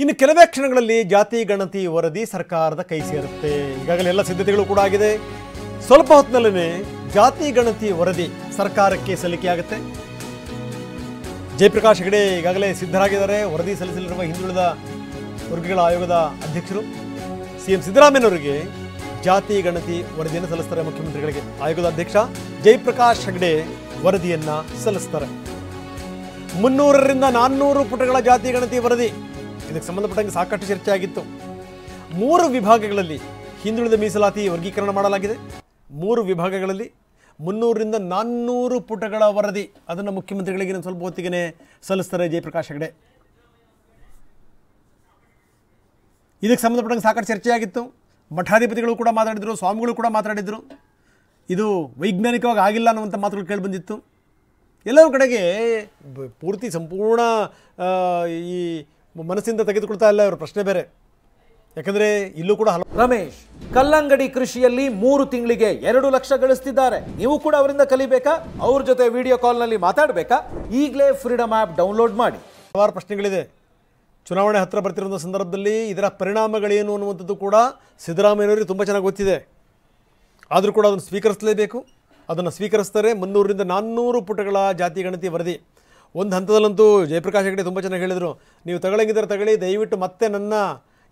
ಇನ್ನು ಕೆಲವೇ ಕ್ಷಣಗಳಲ್ಲಿ ಜಾತಿ ಗಣತಿ ವರದಿ ಸರ್ಕಾರದ ಕೈ ಸೇರುತ್ತೆ. ಈಗಾಗಲೇ ಎಲ್ಲ ಸಿದ್ಧತೆಗಳು ಕೂಡ ಆಗಿದೆ. ಸ್ವಲ್ಪ ಹೊತ್ತಿನಲ್ಲೇ ಜಾತಿ ಗಣತಿ ವರದಿ ಸರ್ಕಾರಕ್ಕೆ ಸಲ್ಲಿಕೆಯಾಗುತ್ತೆ. ಜಯಪ್ರಕಾಶ್ ಹೆಗಡೆ ಈಗಾಗಲೇ ಸಿದ್ಧರಾಗಿದ್ದಾರೆ. ವರದಿ ಸಲ್ಲಿಸಲಿರುವ ಹಿಂದುಳಿದ ವರ್ಗಗಳ ಆಯೋಗದ ಅಧ್ಯಕ್ಷರು ಸಿಎಂ ಸಿದ್ದರಾಮಯ್ಯನವರಿಗೆ ಜಾತಿ ಗಣತಿ ವರದಿಯನ್ನು ಸಲ್ಲಿಸ್ತಾರೆ. ಮುಖ್ಯಮಂತ್ರಿಗಳಿಗೆ ಆಯೋಗದ ಅಧ್ಯಕ್ಷ ಜಯಪ್ರಕಾಶ್ ಹೆಗಡೆ ವರದಿಯನ್ನು ಸಲ್ಲಿಸ್ತಾರೆ. 300ರಿಂದ 400 ಪುಟಗಳ ಜಾತಿ ಗಣತಿ ವರದಿ. ಇದಕ್ಕೆ ಸಂಬಂಧಪಟ್ಟಂಗೆ ಸಾಕಷ್ಟು ಚರ್ಚೆ ಆಗಿತ್ತು. 3 ವಿಭಾಗಗಳಲ್ಲಿ ಹಿಂದುಳಿದ ಮೀಸಲಾತಿ ವರ್ಗೀಕರಣ ಮಾಡಲಾಗಿದೆ. 3 ವಿಭಾಗಗಳಲ್ಲಿ 300ರಿಂದ 400 ಪುಟಗಳ ವರದಿ. ಅದನ್ನು ಮುಖ್ಯಮಂತ್ರಿಗಳಿಗೆ ಸ್ವಲ್ಪ ಹೊತ್ತಿಗೆ ಸಲ್ಲಿಸ್ತಾರೆ ಜಯಪ್ರಕಾಶ್ ಹೆಗಡೆ. ಇದಕ್ಕೆ ಸಂಬಂಧಪಟ್ಟಂಗೆ ಸಾಕಷ್ಟು ಚರ್ಚೆ ಆಗಿತ್ತು. ಮಠಾಧಿಪತಿಗಳು ಕೂಡ ಮಾತಾಡಿದರು, ಸ್ವಾಮಿಗಳು ಕೂಡ ಮಾತಾಡಿದರು. ಇದು ವೈಜ್ಞಾನಿಕವಾಗಿ ಆಗಿಲ್ಲ ಅನ್ನುವಂಥ ಮಾತುಗಳು ಕೇಳಿಬಂದಿತ್ತು. ಎಲ್ಲರ ಕಡೆಗೆ ಪೂರ್ತಿ ಸಂಪೂರ್ಣ ಈ ಮನಸ್ಸಿಂದ ತೆಗೆದುಕೊಳ್ತಾ ಇಲ್ಲ ಇವರ ಪ್ರಶ್ನೆ ಬೇರೆ. ಯಾಕಂದರೆ ಇಲ್ಲೂ ಕೂಡ ರಮೇಶ್ ಕಲ್ಲಂಗಡಿ ಕೃಷಿಯಲ್ಲಿ 3 ತಿಂಗಳಿಗೆ 2 ಲಕ್ಷ ಗಳಿಸ್ತಿದ್ದಾರೆ. ನೀವು ಕೂಡ ಅವರಿಂದ ಕಲಿಬೇಕಾ? ಅವ್ರ ಜೊತೆ ವಿಡಿಯೋ ಕಾಲ್ನಲ್ಲಿ ಮಾತಾಡಬೇಕಾ? ಈಗಲೇ ಫ್ರೀಡಮ್ ಆ್ಯಪ್ ಡೌನ್ಲೋಡ್ ಮಾಡಿ. ಹಲವಾರು ಪ್ರಶ್ನೆಗಳಿದೆ. ಚುನಾವಣೆ ಹತ್ತಿರ ಬರ್ತಿರೋ ಸಂದರ್ಭದಲ್ಲಿ ಇದರ ಪರಿಣಾಮಗಳೇನು ಅನ್ನುವಂಥದ್ದು ಕೂಡ ಸಿದ್ದರಾಮಯ್ಯನವರಿಗೆ ತುಂಬ ಚೆನ್ನಾಗಿ ಗೊತ್ತಿದೆ. ಆದರೂ ಕೂಡ ಅದನ್ನು ಸ್ವೀಕರಿಸಲೇಬೇಕು. ಅದನ್ನು ಸ್ವೀಕರಿಸ್ತಾರೆ. 300ರಿಂದ 400 ಪುಟಗಳ ಜಾತಿ ಗಣತಿ ವರದಿ. ಒಂದು ಹಂತದಲ್ಲಂತೂ ಜಯಪ್ರಕಾಶ್ ಹೆಗಡೆ ತುಂಬ ಚೆನ್ನಾಗಿ ಹೇಳಿದರು, ನೀವು ತಗೊಳ್ಳಂಗಿದ್ರೆ ತಗೊಳ್ಳಿ, ದಯವಿಟ್ಟು ಮತ್ತೆ ನನ್ನ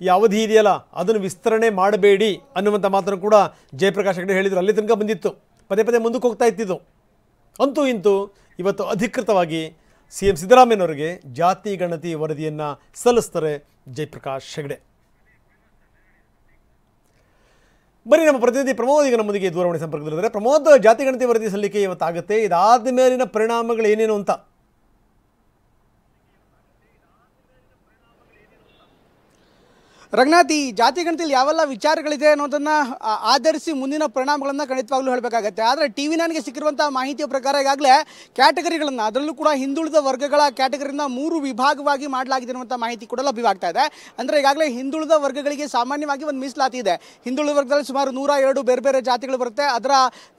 ಈ ಅವಧಿ ಇದೆಯಲ್ಲ ಅದನ್ನು ವಿಸ್ತರಣೆ ಮಾಡಬೇಡಿ ಅನ್ನುವಂಥ ಮಾತನ್ನು ಕೂಡ ಜಯಪ್ರಕಾಶ್ ಹೆಗಡೆ ಹೇಳಿದರು. ಅಲ್ಲಿ ತನಕ ಬಂದಿತ್ತು, ಪದೇ ಪದೇ ಮುಂದಕ್ಕೆ ಹೋಗ್ತಾ ಇತ್ತಿದ್ದು. ಅಂತೂ ಇಂತೂ ಇವತ್ತು ಅಧಿಕೃತವಾಗಿ ಸಿಎಂ ಸಿದ್ದರಾಮಯ್ಯನವರಿಗೆ ಜಾತಿ ಗಣತಿ ವರದಿಯನ್ನು ಸಲ್ಲಿಸ್ತಾರೆ ಜಯಪ್ರಕಾಶ್ ಹೆಗಡೆ. ಬರೀ ನಮ್ಮ ಪ್ರತಿನಿಧಿ ಪ್ರಮೋದ್ ಈಗ ನಮ್ಮೊಂದಿಗೆ ದೂರವಾಣಿ ಸಂಪರ್ಕದಲ್ಲಿದ್ದಾರೆ. ಪ್ರಮೋದ್, ಜಾತಿ ಗಣತಿ ವರದಿ ಸಲ್ಲಿಕೆ ಇವತ್ತಾಗುತ್ತೆ. ಇದಾದ ಮೇಲಿನ ಪರಿಣಾಮಗಳು ಏನೇನು ಅಂತ? ರಂಗನಾಥ್, ಈ ಜಾತಿ ಗಣತಿಯಲ್ಲಿ ಯಾವೆಲ್ಲ ವಿಚಾರಗಳಿದೆ ಅನ್ನೋದನ್ನು ಆಧರಿಸಿ ಮುಂದಿನ ಪರಿಣಾಮಗಳನ್ನು ಖಂಡಿತವಾಗ್ಲೂ ಹೇಳಬೇಕಾಗತ್ತೆ. ಆದರೆ ಟಿವಿ ನನಗೆ ಸಿಕ್ಕಿರುವಂಥ ಮಾಹಿತಿಯ ಪ್ರಕಾರ ಈಗಾಗಲೇ ಕ್ಯಾಟಗರಿಗಳನ್ನು, ಅದರಲ್ಲೂ ಕೂಡ ಹಿಂದುಳಿದ ವರ್ಗಗಳ ಕ್ಯಾಟಗರಿನ 3 ವಿಭಾಗವಾಗಿ ಮಾಡಲಾಗಿದೆ ಅನ್ನುವಂಥ ಮಾಹಿತಿ ಕೂಡ ಲಭ್ಯವಾಗ್ತಾ ಇದೆ. ಅಂದರೆ ಈಗಾಗಲೇ ಹಿಂದುಳಿದ ವರ್ಗಗಳಿಗೆ ಸಾಮಾನ್ಯವಾಗಿ ಒಂದು ಮೀಸಲಾತಿ ಇದೆ. ಹಿಂದುಳಿದ ವರ್ಗದಲ್ಲಿ ಸುಮಾರು 102 ಬೇರೆ ಬೇರೆ ಜಾತಿಗಳು ಬರುತ್ತೆ. ಅದರ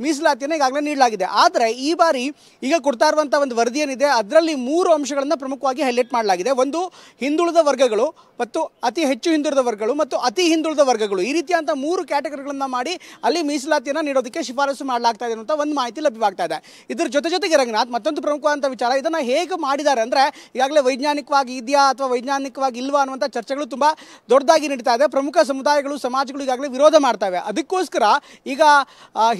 ಮೀಸಲಾತಿಯನ್ನು ಈಗಾಗಲೇ ನೀಡಲಾಗಿದೆ. ಆದರೆ ಈ ಬಾರಿ ಈಗ ಕೊಡ್ತಾ ಇರುವಂಥ ಒಂದು ವರದಿ ಏನಿದೆ ಅದರಲ್ಲಿ 3 ಅಂಶಗಳನ್ನು ಪ್ರಮುಖವಾಗಿ ಹೈಲೈಟ್ ಮಾಡಲಾಗಿದೆ. ಒಂದು, ಹಿಂದುಳಿದ ವರ್ಗಗಳು, ಮತ್ತು ಅತಿ ಹೆಚ್ಚು ಹಿಂದುಳಿದ ವರ್ಗಗಳು ಮತ್ತು ಅತಿ ಹಿಂದುಳಿದ ವರ್ಗಗಳು, ಈ ರೀತಿಯಂತ 3 ಕ್ಯಾಟಗರಿಗಳನ್ನು ಮಾಡಿ ಅಲ್ಲಿ ಮೀಸಲಾತಿಯನ್ನು ನೀಡೋದಕ್ಕೆ ಶಿಫಾರಸು ಮಾಡಲಾಗ್ತಾ ಇದೆ ಅಂತ ಒಂದು ಮಾಹಿತಿ ಲಭ್ಯವಾಗ್ತಾ ಇದೆ. ಇದರ ಜೊತೆಗೆ ರಂಗನಾಥ್, ಮತ್ತೊಂದು ಪ್ರಮುಖವಾದಂಥ ವಿಚಾರ, ಇದನ್ನು ಹೇಗೆ ಮಾಡಿದ್ದಾರೆ ಅಂದರೆ ಈಗಾಗಲೇ ವೈಜ್ಞಾನಿಕವಾಗಿ ಇದೆಯಾ ಅಥವಾ ವೈಜ್ಞಾನಿಕವಾಗಿ ಇಲ್ವಾ ಅನ್ನುವಂಥ ಚರ್ಚೆಗಳು ತುಂಬ ದೊಡ್ಡದಾಗಿ ನಡೀತಾ ಇದೆ. ಪ್ರಮುಖ ಸಮುದಾಯಗಳು, ಸಮಾಜಗಳು ಈಗಾಗಲೇ ವಿರೋಧ ಮಾಡ್ತವೆ. ಅದಕ್ಕೋಸ್ಕರ ಈಗ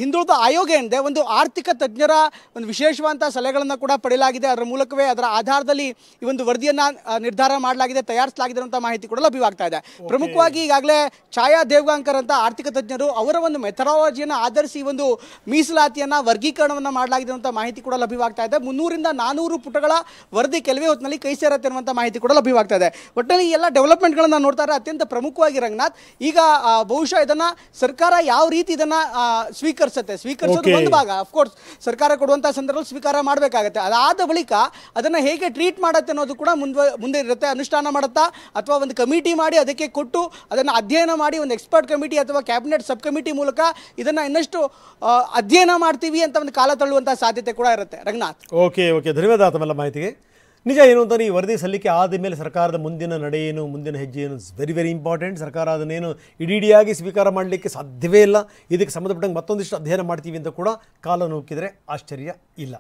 ಹಿಂದುಳಿದ ಆಯೋಗ ಏನಿದೆ, ಒಂದು ಆರ್ಥಿಕ ತಜ್ಞರ ಒಂದು ವಿಶೇಷವಾದಂಥ ಸಲಹೆಗಳನ್ನು ಕೂಡ ಪಡೆಯಲಾಗಿದೆ. ಅದರ ಮೂಲಕವೇ ಅದರ ಆಧಾರದಲ್ಲಿ ಈ ಒಂದು ವರದಿಯನ್ನು ನಿರ್ಧಾರ ಮಾಡಲಾಗಿದೆ, ತಯಾರಿಸಲಾಗಿದೆ ಅಂತ ಮಾಹಿತಿ ಕೂಡ ಲಭ್ಯವಾಗ್ತಾ ಇದೆ. ಪ್ರಮುಖವಾಗಿ ಈಗಾಗಲೇ ಛಾಯಾ ದೇವ್ಗಾಂಕರ್ ಅಂತ ಆರ್ಥಿಕ ತಜ್ಞರು ಅವರ ಒಂದು ಮೆಥಡಾಲಜಿಯನ್ನು ಆಧರಿಸಿ ಒಂದು ಮೀಸಲಾತಿಯನ್ನು ವರ್ಗೀಕರಣವನ್ನು ಮಾಡಲಾಗಿದೆ ಅಂತ ಮಾಹಿತಿ ಕೂಡ ಲಭ್ಯವಾಗ್ತಾ ಇದೆ. 300ರಿಂದ 400 ಪುಟಗಳ ವರದಿ ಕೆಲವೇ ಹೊತ್ತಿನಲ್ಲಿ ಕೈ ಸೇರುತ್ತೆ ಅನ್ನುವಂಥ ಮಾಹಿತಿ ಕೂಡ ಲಭ್ಯವಾಗ್ತಾ ಇದೆ. ಒಟ್ಟಿನಲ್ಲಿ ಈ ಎಲ್ಲ ಡೆವಲಪ್ಮೆಂಟ್ಗಳನ್ನು ನೋಡ್ತಾರೆ. ಅತ್ಯಂತ ಪ್ರಮುಖವಾಗಿ ರಂಗನಾಥ್, ಈಗ ಬಹುಶಃ ಇದನ್ನು ಸರ್ಕಾರ ಯಾವ ರೀತಿ ಇದನ್ನು ಸ್ವೀಕರಿಸೋದು ಒಂದು ಭಾಗ. ಅಫ್ಕೋರ್ಸ್ ಸರ್ಕಾರ ಕೊಡುವಂಥ ಸಂದರ್ಭದಲ್ಲಿ ಸ್ವೀಕಾರ ಮಾಡಬೇಕಾಗತ್ತೆ. ಅದಾದ ಬಳಿಕ ಅದನ್ನು ಹೇಗೆ ಟ್ರೀಟ್ ಮಾಡುತ್ತೆ ಅನ್ನೋದು ಕೂಡ ಮುಂದೆ ಇರುತ್ತೆ. ಅನುಷ್ಠಾನ ಮಾಡುತ್ತಾ ಅಥವಾ ಒಂದು ಕಮಿಟಿ ಮಾಡಿ ಅದಕ್ಕೆ ಕೊಟ್ಟು ಅದನ್ನು ಅಧ್ಯಯನ ಮಾಡಿ ಒಂದು ಎಕ್ಸ್ಪರ್ಟ್ ಕಮಿಟಿ ಅಥವಾ ಕ್ಯಾಬಿನೆಟ್ ಸಬ್ ಕಮಿಟಿ ಮೂಲಕ ಇದನ್ನು ಇನ್ನಷ್ಟು ಅಧ್ಯಯನ ಮಾಡ್ತೀವಿ ಅಂತ ಒಂದು ಕಾಲ ತಳ್ಳುವಂಥ ಸಾಧ್ಯತೆ ಕೂಡ ಇರುತ್ತೆ. ರಂಗನಾಥ್, ಓಕೆ, ಧನ್ಯವಾದ ತಮ್ಮೆಲ್ಲ ಮಾಹಿತಿಗೆ. ನಿಜ ಏನು ಅಂತ, ಈ ವರದಿ ಸಲ್ಲಿಕೆ ಆದ ಮೇಲೆ ಸರ್ಕಾರದ ಮುಂದಿನ ನಡೆ ಏನು, ಮುಂದಿನ ಹೆಜ್ಜೆ ಏನು, ವೆರಿ ಇಂಪಾರ್ಟೆಂಟ್. ಸರ್ಕಾರ ಅದನ್ನೇನು ಇಡೀಡಿಯಾಗಿ ಸ್ವೀಕಾರ ಮಾಡಲಿಕ್ಕೆ ಸಾಧ್ಯವೇ ಇಲ್ಲ. ಇದಕ್ಕೆ ಸಂಬಂಧಪಟ್ಟಂಗೆ ಮತ್ತೊಂದಿಷ್ಟು ಅಧ್ಯಯನ ಮಾಡ್ತೀವಿ ಅಂತ ಕೂಡ ಕಾಲ ನೂಕಿದರೆ ಆಶ್ಚರ್ಯ ಇಲ್ಲ.